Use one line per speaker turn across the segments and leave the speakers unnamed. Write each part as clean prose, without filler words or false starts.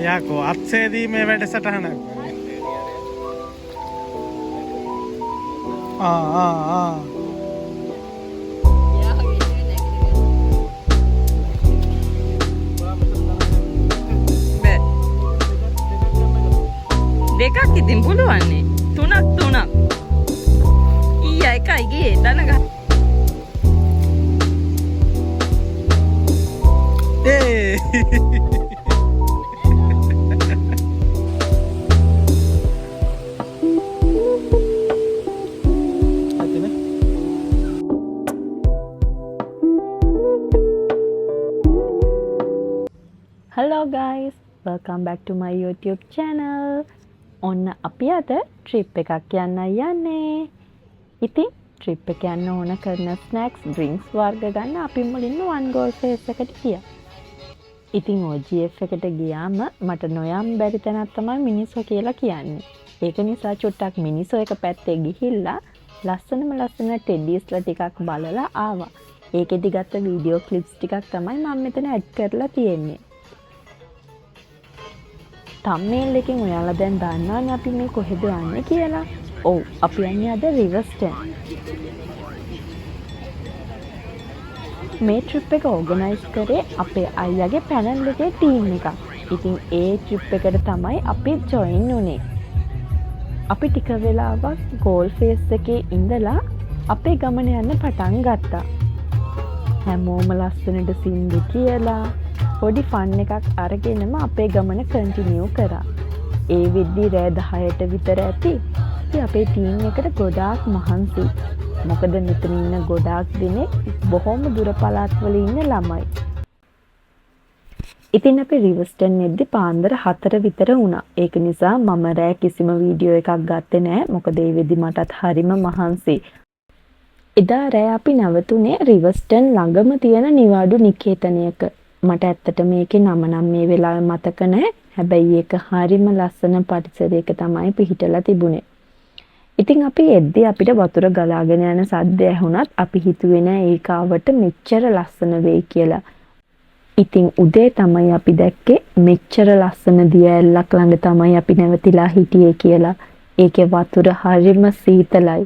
යකෝ අත්සේදී මේ වැඩසටහන. ආ
දෙකක් ඉතින් පුළුවන්නේ. තුනක්. ඊය එකයි ගියේ දනග.
ඒ
Hello guys, welcome back to my YouTube channel. ඔන්න අපි අද ට්‍රිප් එකක් යන්නේ. ඉතින් ට්‍රිප් එක යන්න ඕන කරන ස්නැක්ස්, ඩ්‍රින්ක්ස් වර්ග ගන්න අපි මුලින්ම වන් ගෝල් ෆේස් එකට ගියා. ඉතින් OGF එකට ගියාම මට නොයම් බැරි තැනක් තමයි මිනිස්සු කියලා කියන්නේ. ඒක නිසා චුට්ටක් මිනිස්සු එක පැත්තේ ගිහිල්ලා ලස්සන ටෙඩීස්ලා ටිකක් බලලා ආවා. ඒකෙදි ගත්ත වීඩියෝ ක්ලිප්ස් ටිකක් තමයි මම මෙතන ඇඩ් කරලා තියෙන්නේ. තම්මේල් එකෙන් ඔයාලා දැන් දන්නවනේ අපි මේ කොහෙද යන්නේ කියලා. ඔව් අපි යන්නේ අද රිවර්ස්ටන්. මේ ට්‍රිප් එක ඕගනයිස් කරේ අපේ අයියාගේ පැනල් එකේ ටීම් එකක්. ඉතින් ඒ ට්‍රිප් එකට තමයි අපි ජොයින් වුණේ. අපි ටික වෙලාවක් ගෝල් ෆේස් එකේ ඉඳලා අපේ ගමන යන්න පටන් ගත්තා. හැමෝම ලස්සනට සින්දු කියලා පොඩි ෆන් එකක් අරගෙනම අපේ ගමන කන්ටිනියු කරා. ඒ වෙද්දි රෑ 10ට විතර ඇති. ඉතින් අපේ ටීම් එකට ගොඩාක් මහන්සි. මොකද මෙතන ඉන්න ගොඩාක් දෙනෙක් බොහොම දුර පළාත්වල ඉන්න ළමයි. ඉතින් අපි රිවර්ස්ටන් එද්දි පාන්දර 4 විතර වුණා. ඒක නිසා මම රෑ කිසිම වීඩියෝ එකක් ගත්තේ නෑ. මොකද ඒ වෙද්දි මටත් හරිම මහන්සි. එදා රෑ අපි නැවතුනේ රිවර්ස්ටන් ළඟම තියෙන නිවාඩු නිකේතනයක. මට ඇත්තට මේකේ නම නම් මේ වෙලාවේ මතක නැහැ. හැබැයි ඒක හරිම ලස්සන පරිසරයක තමයි පිහිටලා තිබුණේ. ඉතින් අපි එද්දි අපිට වතුර ගලාගෙන යන සද්ද ඇහුණත් අපි හිතුවේ නෑ ඒක ආවට මෙච්චර ලස්සන වෙයි කියලා. ඉතින් උදේ තමයි අපි දැක්කේ මෙච්චර ලස්සන දිය ඇල්ලක් ළඟ තමයි අපි නැවතිලා හිටියේ කියලා. ඒකේ වතුර හරිම සීතලයි.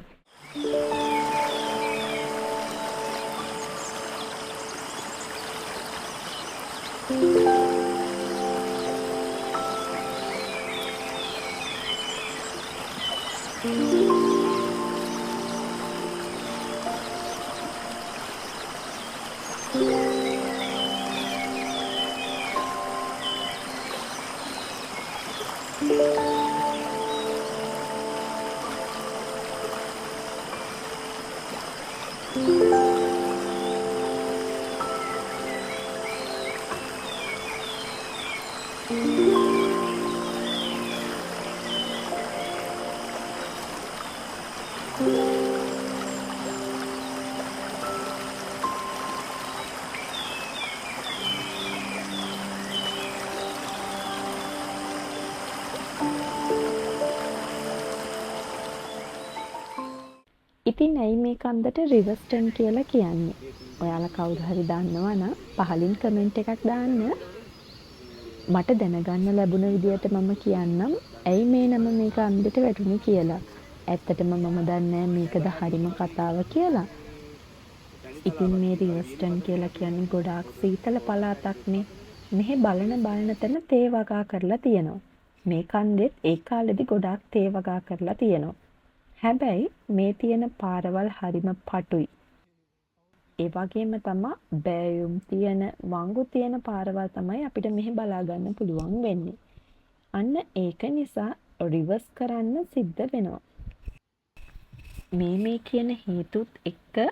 ඉතින් ඇයි මේ කන්දට රිවර්ස්ටන් කියලා කියන්නේ? ඔයාලා කවුරු හරි දන්නවනම් පහලින් කමෙන්ට් එකක් දාන්න. මට දැනගන්න ලැබුණ විදිහට මම කියන්නම් ඇයි මේ නම මේ කන්දට වැටුනේ කියලා. ඇත්තටම මම දන්නේ මේකද හරිම කතාව කියලා. ඉතින් මේ රිවර්ස්ටන් කියලා කියන්නේ ගොඩාක් සීතල පළාතක්නේ. මෙහි බලන තැන තේ වගා කරලා තියෙනවා. මේ කන්දෙත් ඒ කාලෙදි ගොඩාක් තේ වගා කරලා තියෙනවා. හැබැයි මේ තියෙන පාරවල් හරිම පටුයි. ඒ වගේම තමයි බෑයුම් තියෙන වංගු තියෙන පාරවල් තමයි අපිට මෙහි බලා ගන්න පුළුවන් වෙන්නේ. අන්න ඒක නිසා රිවර්ස් කරන්න සිද්ධ වෙනවා. මේ කියන හේතුත් එක්ක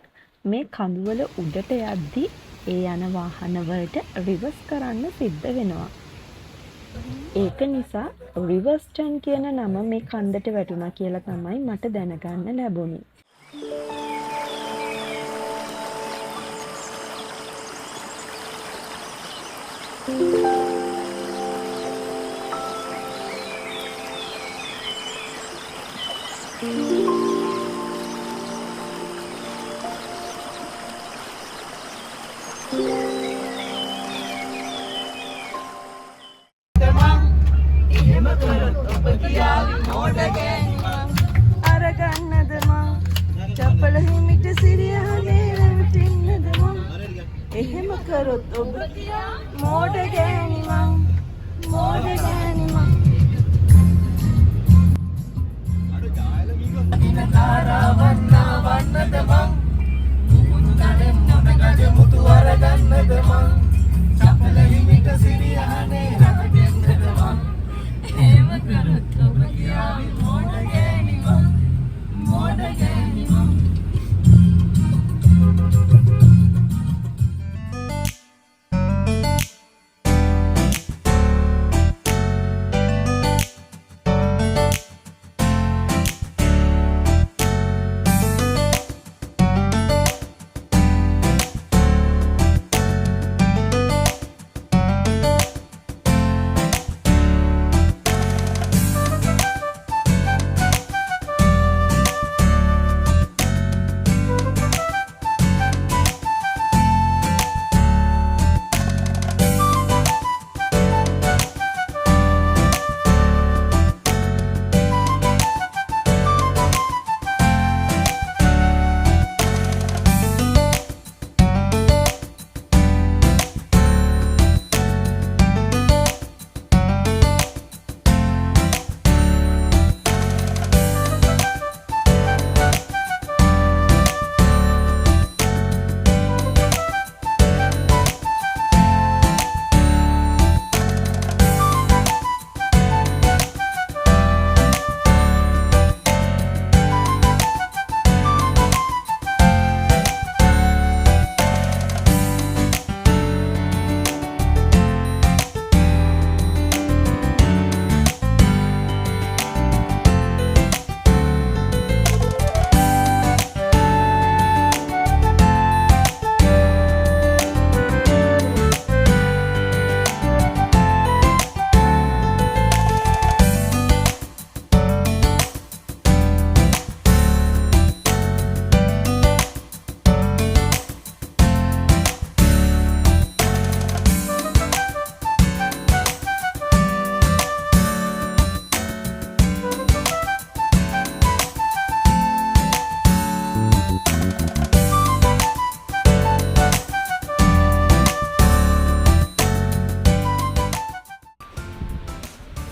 මේ කඳුවල උඩට යද්දි ඒ යන වාහන වලට රිවර්ස් කරන්න සිද්ධ වෙනවා. ඒක නිසා රිවර්ස්ටන් කියන නම මේ කන්දට වැටුණා කියලා තමයි මට දැනගන්න ලැබුණේ.
කරොත් ඔබ මෝඩ ගෑණි මං මෝඩ ගෑණි මං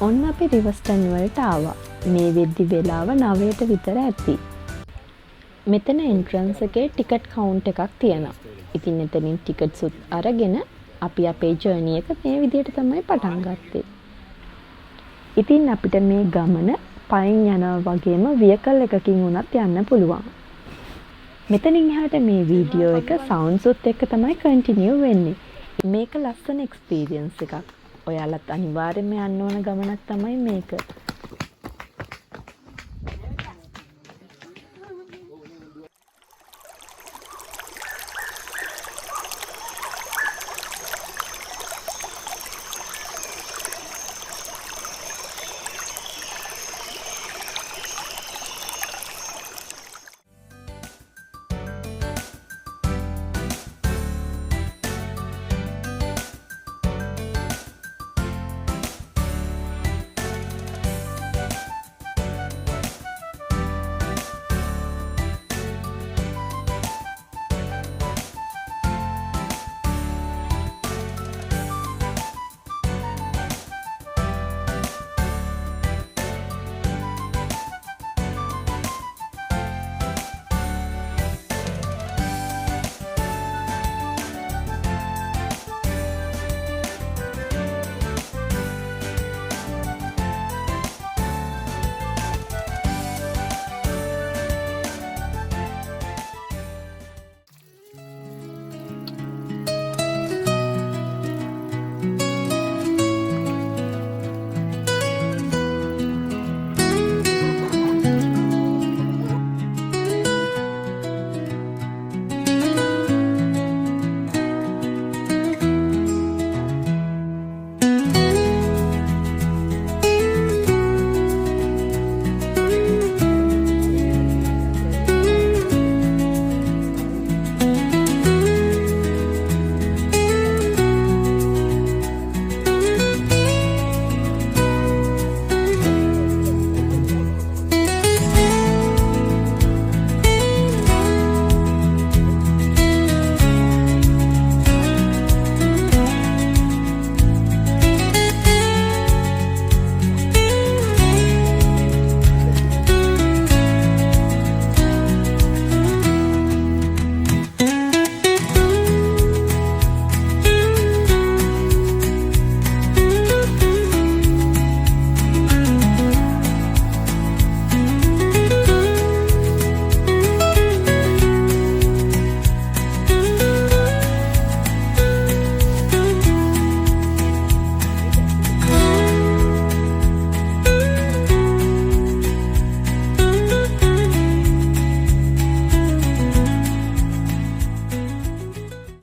ඔන්න අපි රිවර්ස්ටන් වලට ආවා. මේ වෙද්දි වෙලාව 9ට විතර ඇති. මෙතන එන්ට්‍රන්ස් එකේ ටිකට් කවුන්ට් එකක් තියෙනවා. ඉතින් එතනින් ටිකට්ස් උත් අරගෙන අපි අපේ ජර්නි එක මේ විදිහට තමයි පටන් ගත්තේ. ඉතින් අපිට මේ ගමන පයින් යනවා වගේම වියකල් එකකින් උනත් යන්න පුළුවන්. මෙතනින් එහාට මේ වීඩියෝ එක සවුන්ඩ්ස් උත් එක්ක තමයි කන්ටිනියු වෙන්නේ. මේක ලස්සන එක්ස්පීරියන්ස් එකක්. ඔයාලත් අනිවාර්යයෙන්ම යන්න ඕන ගමනක් තමයි මේක.